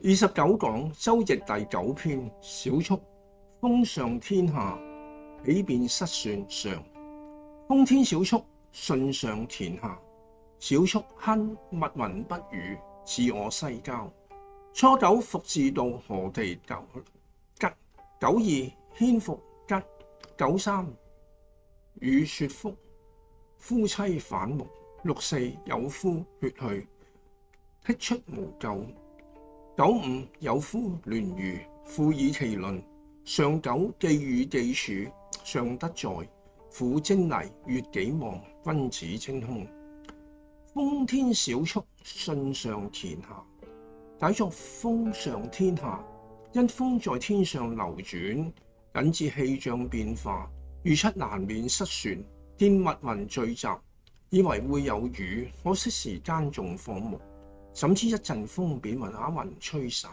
29講周易第9篇小畜，風上天下，喜變失算上。風天小畜，順上田下。小畜亨，密雲不雨，自我西郊。初九復自度，何地吉？九二牽復吉。九三雨雪福，夫妻反目。六四有夫血去，剔出無咎。九五有夫聯餘，富以其鄰。上九既與既處，上德在。婦精麗，月己旺，君子精凶。風天小畜，順上田下。解作風上天下，因風在天上流轉，引致氣象變化，預測難免失算。見密雲聚集，以為會有雨，可惜時間種放牧。怎知一陣風，便把雲吹散。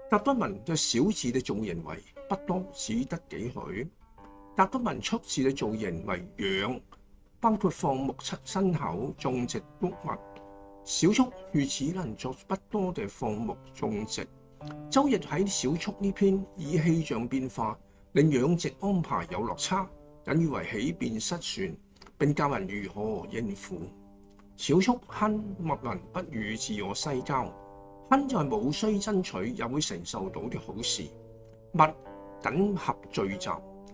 甲骨文的小字的造型為不多，只得幾許。甲骨文速字的造型為仰，包括放牧牲口、種植穀物。小畜如只能作不多的放牧種植。周易喺小畜呢篇以氣象變化令養殖安排有落差，引喻為起變失算，並教人如何應付。小畜亨，密雲不雨，自我西郊。亨就係無需爭取也會承受到的好事。密緊合聚集。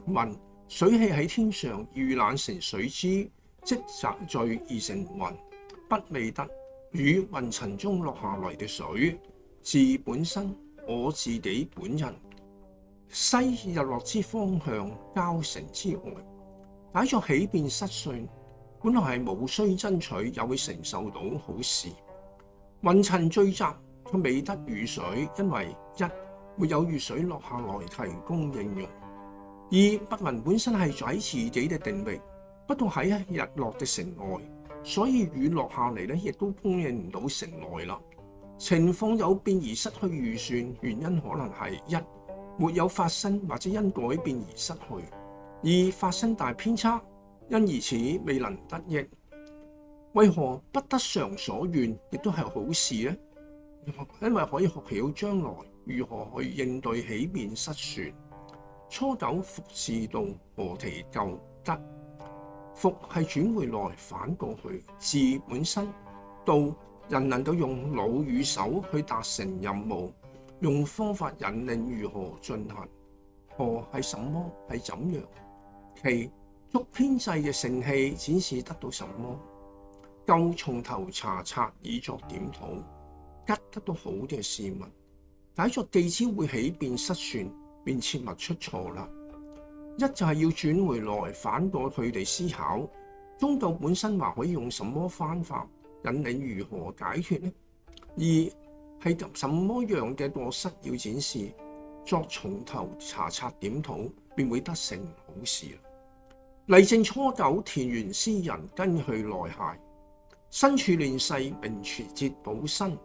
雲水氣喺天上遇冷成水之，積集聚而成雲。不未得雨，雲層中落下來的水，自本身我自己本人。西日落之方向，郊城之外。解作起變失算，本來係無需爭取也會承受到好事。雲層聚集，佢未得雨水，因為一沒有雨水落下來提供應用；二密雲本身係喺自己嘅定域，不過喺日落嘅城外，所以雨落下嚟咧，亦都供應唔到城內啦。情況有變而失去預算，原因可能係一沒有發生或者因改變而失去；二發生大偏差，因而此未能得益。為何不得償所願，亦都係好事呢？因為可以學曉將來如何去應對起變失算。初九復自度，何地吉？復係轉回來反過去，自本身度人能夠用腦與手去達成任務，用方法引領如何進行。何係什麼？係怎樣？其足編制嘅盛氣展示得到什麼？夠從頭查察以作檢討，吉得到好嘅事物。解作既知會起變失算，便切勿出錯啦。一就係要轉回來反過去地思考，終究本身話可以用什麼方法引領如何解決呢？二係什麼樣嘅過失要展示，作從頭查察檢討，便會得成好事。例正初九，田園詩人根去內械，身處亂世，名節補身。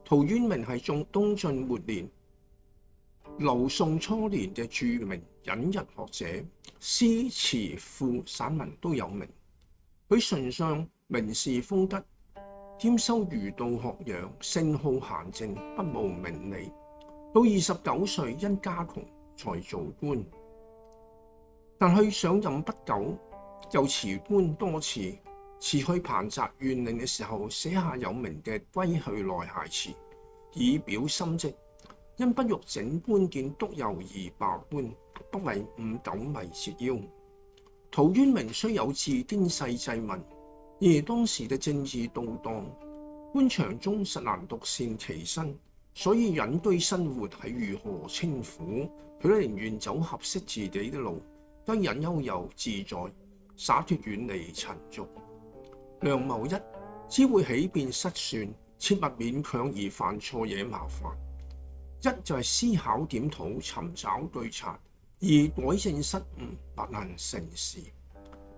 陶淵明係東晉末年劉宋初年嘅著名隱逸學者，詩詞賦散文都有名。佢崇尚名士風德，兼修儒道學養，性好閒靜，不務名利。到29歲因家窮才做官，但佢上任不久又辭官多次。辭去彭澤縣令嘅時候，寫下有名嘅歸去內械詞，以表心跡。因不欲整官見督郵而罷官，不為五斗米折腰。陶淵明雖有自經世濟民，然而當時嘅政治動盪，官場中實難獨善其身，所以隱居生活係如何清苦，佢都寧願走合適自己嘅路，得人悠遊自在，灑脫遠離塵俗。良謀一，只會起變失算，切勿勉強而犯錯惹麻煩。一就係思考檢討，尋找對策；二改正失誤，不能成事。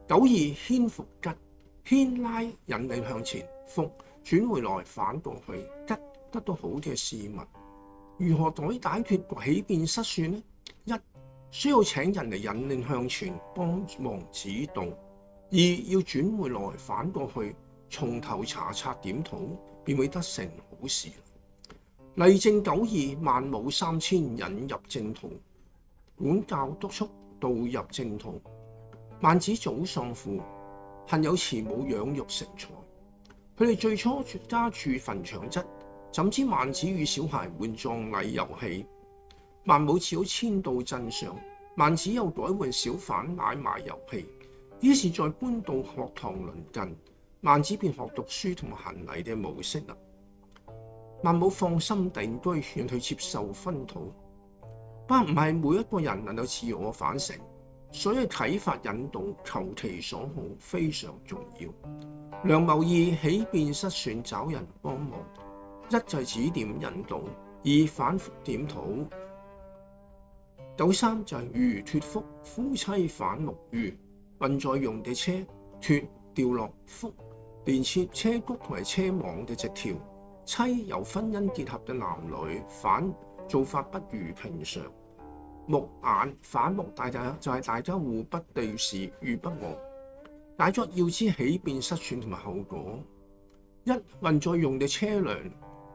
九二牽復吉，牽拉引領向前，復轉回來反過去，吉得到好嘅事物。如何解決起變失算呢？一需要請人嚟引領向前，幫忙指導；二要轉回來反過去，從頭查察檢討，便會得成好事。例政92萬武3000引入正途，管教督促導入正途。孟子早喪父，幸有慈母養育成才。佢哋最初家住墳場側，怎知孟子與小孩玩葬禮遊戲，孟母只好遷到鎮上，孟子又改換小販買賣遊戲。於是，在搬到學堂鄰近，孟子便學讀書同行禮嘅模式啦。孟母放心定居，讓佢接受熏陶。但唔係每一個人能夠自我反省，所以啟發引導求其所好非常重要。梁謀二起變失算，找人幫忙，一就係指點引導，二反覆檢討。93就係魚脫腹，夫妻反目魚。運在用嘅車脫掉落腹，連接車轂同埋車網嘅直條。妻由婚姻結合嘅男女，反做法不如平常。目眼反目，大家就係大家互不對視，與不和。解作要知起變失算同埋後果。一運在用嘅車輛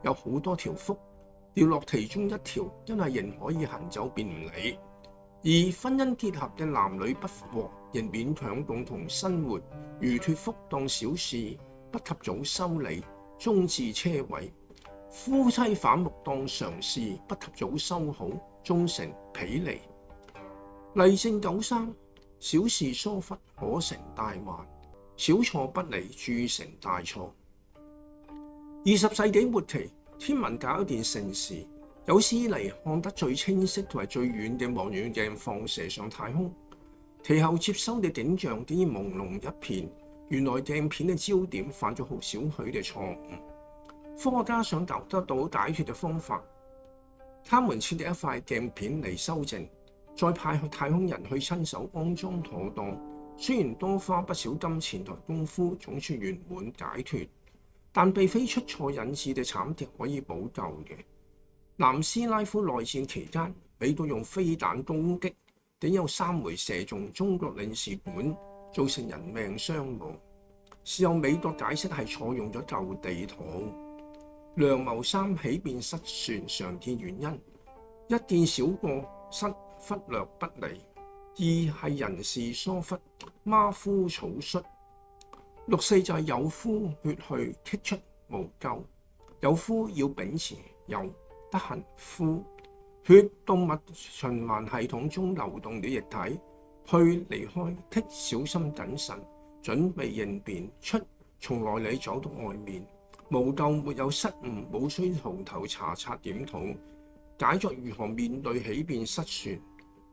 有好多條腹，掉落其中一條，因為仍可以行走便唔理。而婚姻結合嘅男女不和，仍勉強共同生活，如脫腹當小事，不及早修理，終致車毀。夫妻反目當常事，不及早修好，終成鄙離。例政93小事疏忽可成大患，小錯不理鑄成大錯。20世紀末期，天文界有件盛事，有史以嚟看得最清晰同埋最遠嘅望遠鏡放射上太空，其後接收嘅景象竟然朦朧一片。原來鏡片嘅焦點犯咗好少許嘅錯誤。科學家想得到解決嘅方法，他們設定一塊鏡片嚟修正，再派去太空人去親手安裝妥當。雖然多花不少金錢同功夫，總算圓滿解脫，但並非出錯引致嘅慘劇可以補救嘅。南斯拉夫內戰期間，美國用飛彈攻擊，僅有3枚射中中國領事館，造成人命傷亡。事後美國解釋係錯用咗舊地圖。梁謀3起變失算常見原因：一見小過失忽略不理；二係人事疏忽馬虎草率。64就係有夫血去剔出無咎，有夫要秉持有德行夫。血動物循環系統中流動嘅液體，去離開剔小心謹慎，準備應變，出從內裏走到外面。無咎沒有失誤，無需從頭查察檢討。解作如何面對起變失算：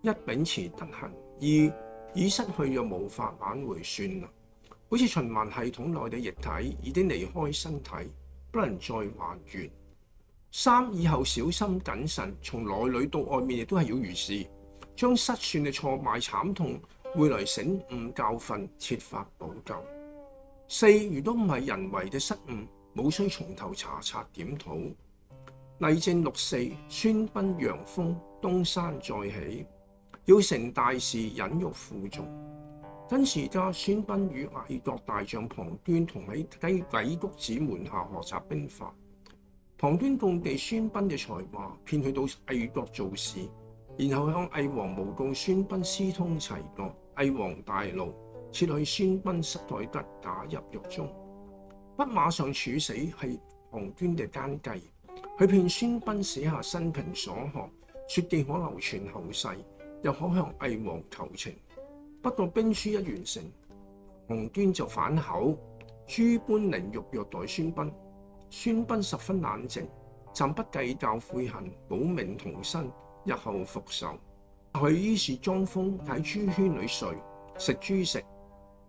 一秉持德行，二已失去又無法挽回算啦。好似循環系統內嘅液體已經離開身體，不能再還原。三以後小心謹慎，從內裏到外面亦都係要如是，將失算嘅挫敗慘痛匯來醒悟教訓，設法補救。四如果唔係人為嘅失誤，冇需從頭查察檢討。例政64孫臏陽封，東山再起，要成大事忍辱負重。真時家孫臏與魏國大將龐端同喺鬼谷子門下學習兵法。龐端共地孫臏嘅才華，騙去到魏國做事，然後向魏王誣告孫臏私通齊國。魏王大怒，撤去孫臏失代德，打入獄中。不馬上處死係龐端嘅奸計，佢騙孫臏寫下生平所學，說既可流傳後世，又可向魏王求情。不過兵書一完成，龐端就反口，諸般凌辱虐待孫臏。孫臏十分冷靜，暫不計較悔恨，保命同生，日後復仇。佢於是裝瘋喺豬圈裏睡，食豬食，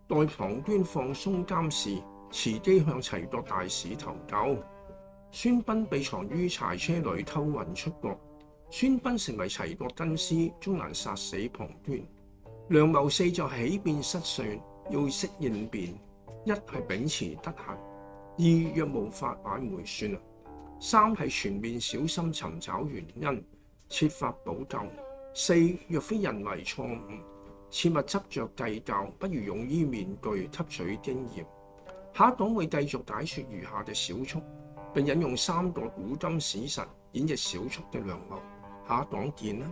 待龐端放鬆監視，伺機向齊國大使投救。孫臏被藏於柴車裏偷運出國，孫臏成為齊國軍師，終難殺死龐端。梁謀4就起變失算，要識應變：一係秉持德行，二若無法挽回算啦，三係全面小心尋找原因，設法補救。四若非人為錯誤，切勿執着計較，不如勇於面具，吸取經驗。下一檔會繼續解說餘下嘅小束，並引用3個古今史實，演繹小畜嘅良謀。下一檔見啦。